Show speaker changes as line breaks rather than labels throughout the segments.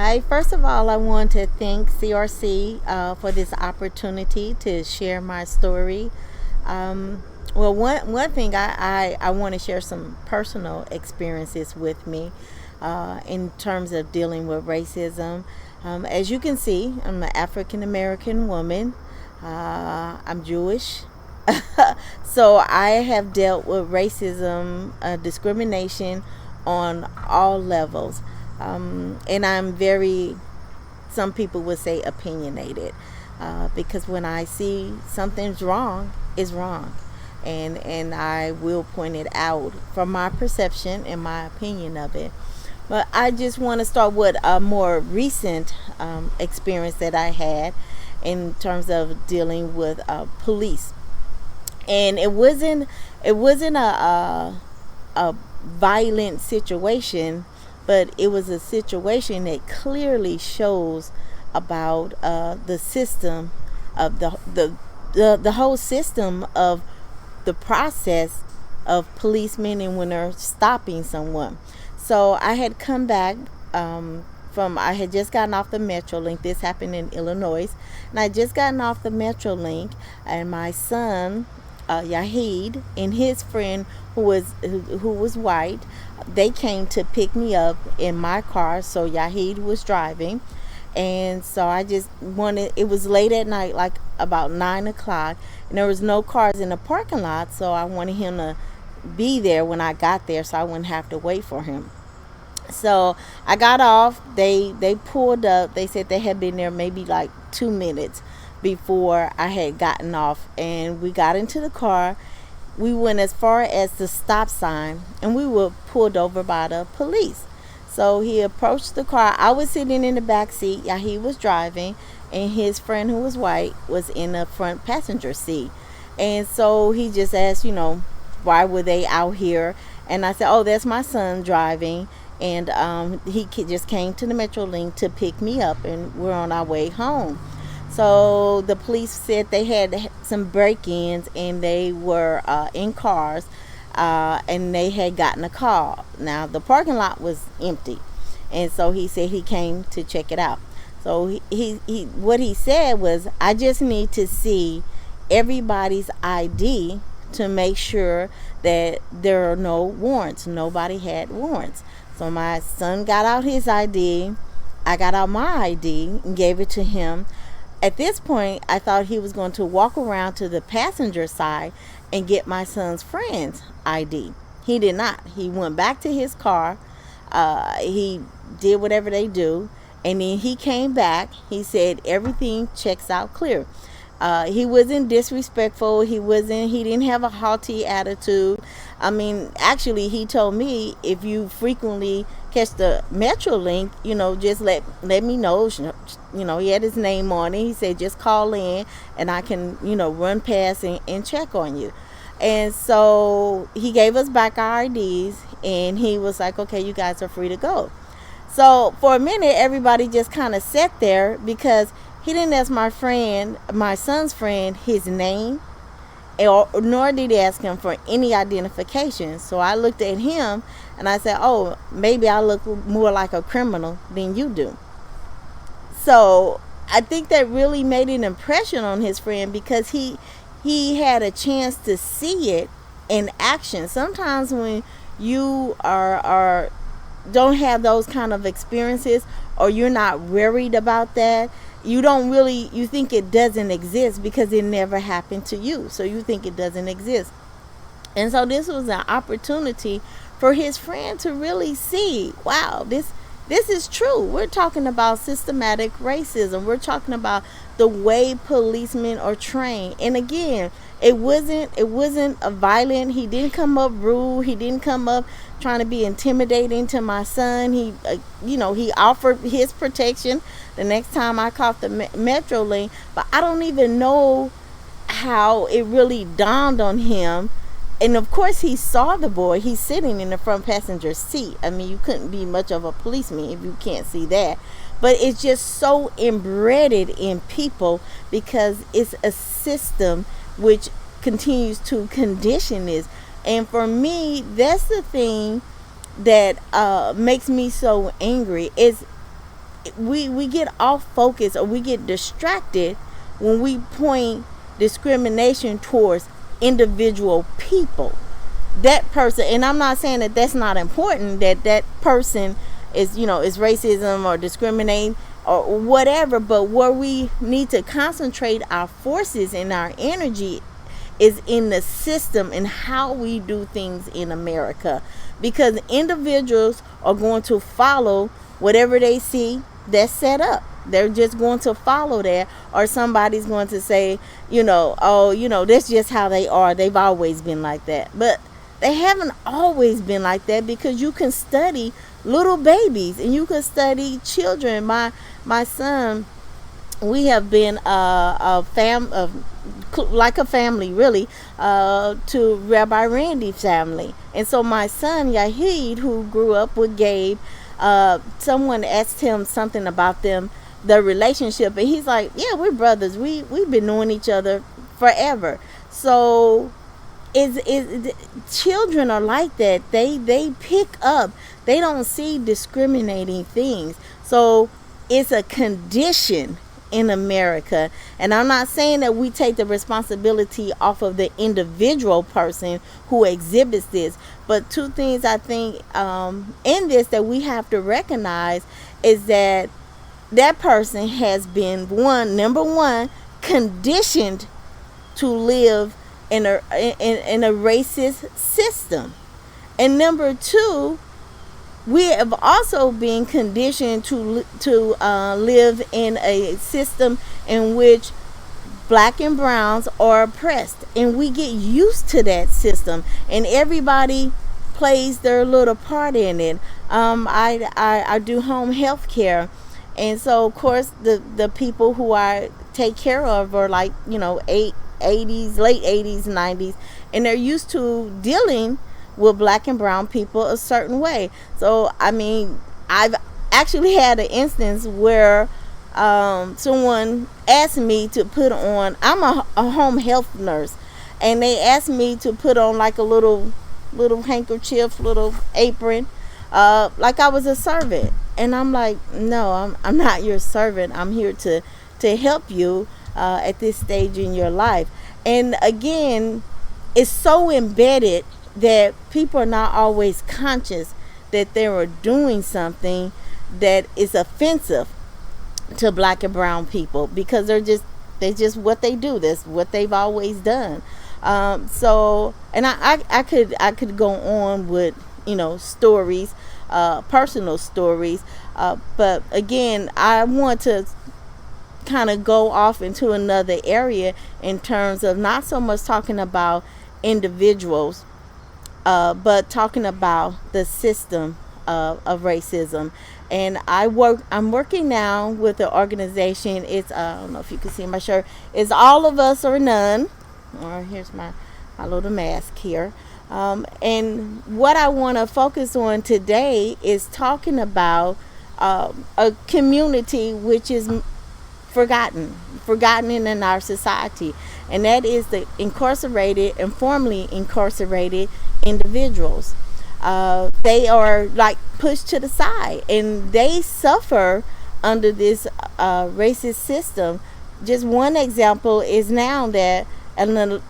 Hi, first of all, I want to thank CRC for this opportunity to share my story. Well, one thing I want to share some personal experiences with me in terms of dealing with racism. As you can see, I'm an African American woman. I'm Jewish. So I have dealt with racism, discrimination on all levels. And I'm very, some people would say, opinionated, because when I see something's wrong, it's wrong. And I will point it out from my perception and my opinion of it. But I just want to start with a more recent experience that I had in terms of dealing with police. And it wasn't a violent situation, but it was a situation that clearly shows about the system of the whole system of the process of policemen and when they're stopping someone. So I had come back I had just gotten off the Metrolink. This happened in Illinois, and I had just gotten off the Metrolink, and my son Yaheed and his friend who was white, they came to pick me up in my car. So Yaheed was driving, and so I just wanted. It was late at night, like about 9 o'clock, and there was no cars in the parking lot. So I wanted him to be there when I got there, so I wouldn't have to wait for him. So I got off. They pulled up. They said they had been there maybe like 2 minutes before I had gotten off, and we got into the car. We went as far as the stop sign, and we were pulled over by the police. So he approached the car. I was sitting in the back seat. Yeah, he was driving, and his friend who was white was in the front passenger seat. And so he just asked, why were they out here? And I said, oh, that's my son driving, and he just came to the Metrolink to pick me up, and we're on our way home. So the police said they had some break-ins, and they were in cars, and they had gotten a call. Now the parking lot was empty, and so he said he came to check it out. So he what he said was, I just need to see everybody's ID to make sure that there are no warrants. Nobody had warrants. So my son got out his ID. I got out my ID and gave it to him. At this point, I thought he was going to walk around to the passenger side and get my son's friend's ID. He did not. He went back to his car. He did whatever they do. And then he came back. He said everything checks out clear. He wasn't disrespectful. He didn't have a haughty attitude. I mean, actually, he told me, if you frequently catch the Metrolink, just let me know. He had his name on it. He said, just call in and I can, run past and check on you. And so he gave us back our IDs, and he was like, okay, you guys are free to go. So for a minute, everybody just kind of sat there, because he didn't ask my son's friend, his name, nor did he ask him for any identification. So I looked at him and I said, oh, maybe I look more like a criminal than you do. So I think that really made an impression on his friend, because he had a chance to see it in action. Sometimes when you are don't have those kind of experiences, or you're not worried about that, you think it doesn't exist because it never happened to you. So you think it doesn't exist. And so this was an opportunity for his friend to really see, wow, this is true. We're talking about systematic racism. We're talking about the way policemen are trained. And again, it wasn't a violent. He didn't come up rude. He didn't come up trying to be intimidating to my son. He offered his protection the next time I caught the Metrolink. But I don't even know how it really dawned on him. And of course, he saw the boy. He's sitting in the front passenger seat. I mean, you couldn't be much of a policeman if you can't see that. But it's just so embedded in people, because it's a system which continues to condition this. And for me, that's the thing that makes me so angry. Is we get off focus, or we get distracted when we point discrimination towards individual people. That person, and I'm not saying that that's not important, that person is, is racism or discriminating or whatever, but where we need to concentrate our forces and our energy is in the system and how we do things in America, because individuals are going to follow whatever they see that's set up. They're just going to follow that, or somebody's going to say, that's just how they are. They've always been like that. But they haven't always been like that, because you can study little babies and you can study children. My son, we have been like a family, really, to Rabbi Randy's family. And so my son Yaheed, who grew up with Gabe, someone asked him something about the relationship, and he's like, yeah, we're brothers. We've been knowing each other forever. So children are like that. They pick up. They don't see discriminating things. So it's a condition in America. And I'm not saying that we take the responsibility off of the individual person who exhibits this, but two things I think in this that we have to recognize is that person has been number one, conditioned to live in a racist system, and number two, we have also been conditioned to live in a system in which black and browns are oppressed, and we get used to that system, and everybody plays their little part in it. I do home health care, and so of course the people who I take care of are like, late 80s, 90s, and they're used to dealing with black and brown people a certain way. So I mean, I've actually had an instance where someone asked me to put on, I'm a home health nurse, and they asked me to put on like a little handkerchief, little apron, like I was a servant. And I'm like, no, I'm not your servant. I'm here to help you at this stage in your life. And again, it's so embedded that people are not always conscious that they are doing something that is offensive to black and brown people, because they're just what they do. That's what they've always done. So, and I could go on with stories, personal stories, but again, I want to kind of go off into another area in terms of not so much talking about individuals, but talking about the system of racism. And I'm working now with an organization. It's I don't know if you can see my shirt. It's All of Us or None. Or here's my little mask here. And what I want to focus on today is talking about a community which is forgotten in our society, and that is the incarcerated and formerly incarcerated individuals. They are like pushed to the side, and they suffer under this racist system. Just one example is now that in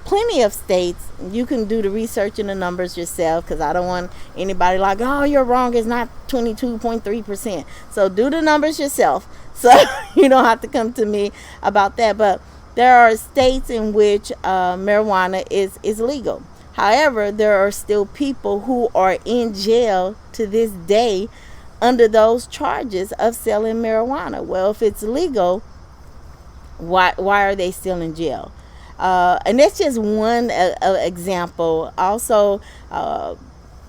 plenty of states, you can do the research and the numbers yourself, because I don't want anybody like, oh, you're wrong, it's not 22.3%. So do the numbers yourself, so you don't have to come to me about that. But there are states in which marijuana is legal. However, there are still people who are in jail to this day under those charges of selling marijuana. Well, if it's legal, why are they still in jail? And that's just one example. Also,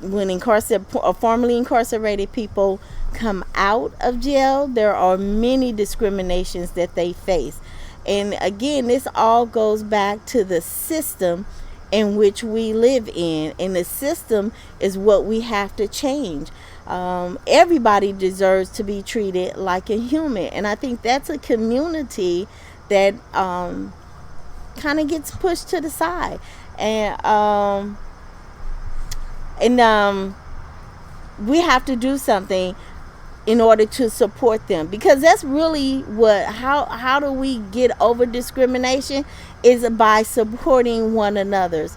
when formerly incarcerated people come out of jail, there are many discriminations that they face. And again, this all goes back to the system in which we live in, and the system is what we have to change. Everybody deserves to be treated like a human, and I think that's a community that kind of gets pushed to the side, and we have to do something. in order to support them, because that's really what how do we get over discrimination, is by supporting one another's.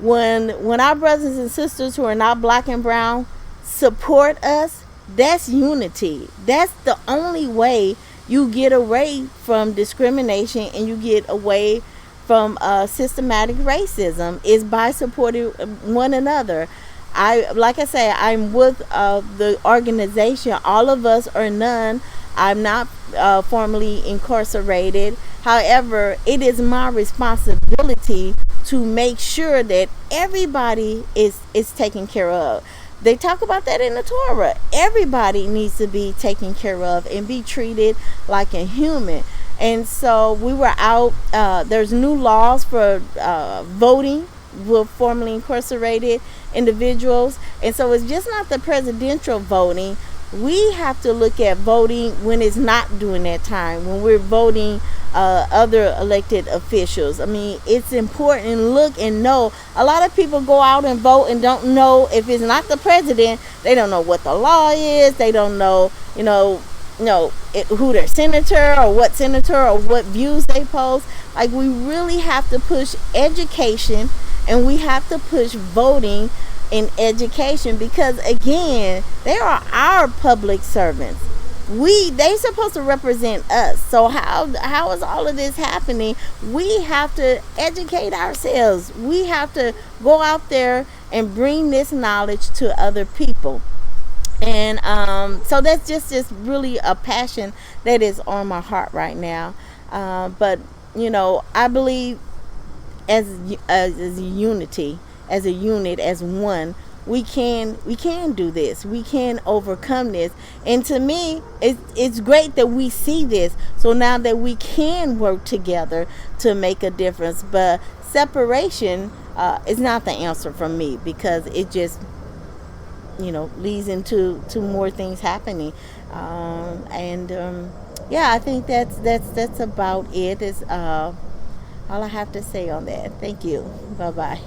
When our brothers and sisters who are not black and brown support us, that's unity. That's the only way you get away from discrimination and you get away from systematic racism, is by supporting one another. Like I say, I'm with the organization All of Us or None. I'm not formally incarcerated. However, it is my responsibility to make sure that everybody is taken care of. They talk about that in the Torah. Everybody needs to be taken care of and be treated like a human. And so we were out. There's new laws for voting with formerly incarcerated individuals. And so it's just not the presidential voting. We have to look at voting when it's not during that time, when we're voting other elected officials. I mean, it's important. Look and know. A lot of people go out and vote and don't know, if it's not the president, they don't know what the law is. They don't know, who their senator or what senator or what views they pose. Like, we really have to push education, and we have to push voting in education, because again, they are our public servants. They supposed to represent us. So how is all of this happening? We have to educate ourselves. We have to go out there and bring this knowledge to other people. And so that's just really a passion that is on my heart right now. But I believe as unity, as a unit, as one, we can do this. We can overcome this. And to me, it's great that we see this. So now that we can work together to make a difference. But separation is not the answer for me, because it just leads into more things happening. I think that's about it. Is all I have to say on that. Thank you. Bye bye.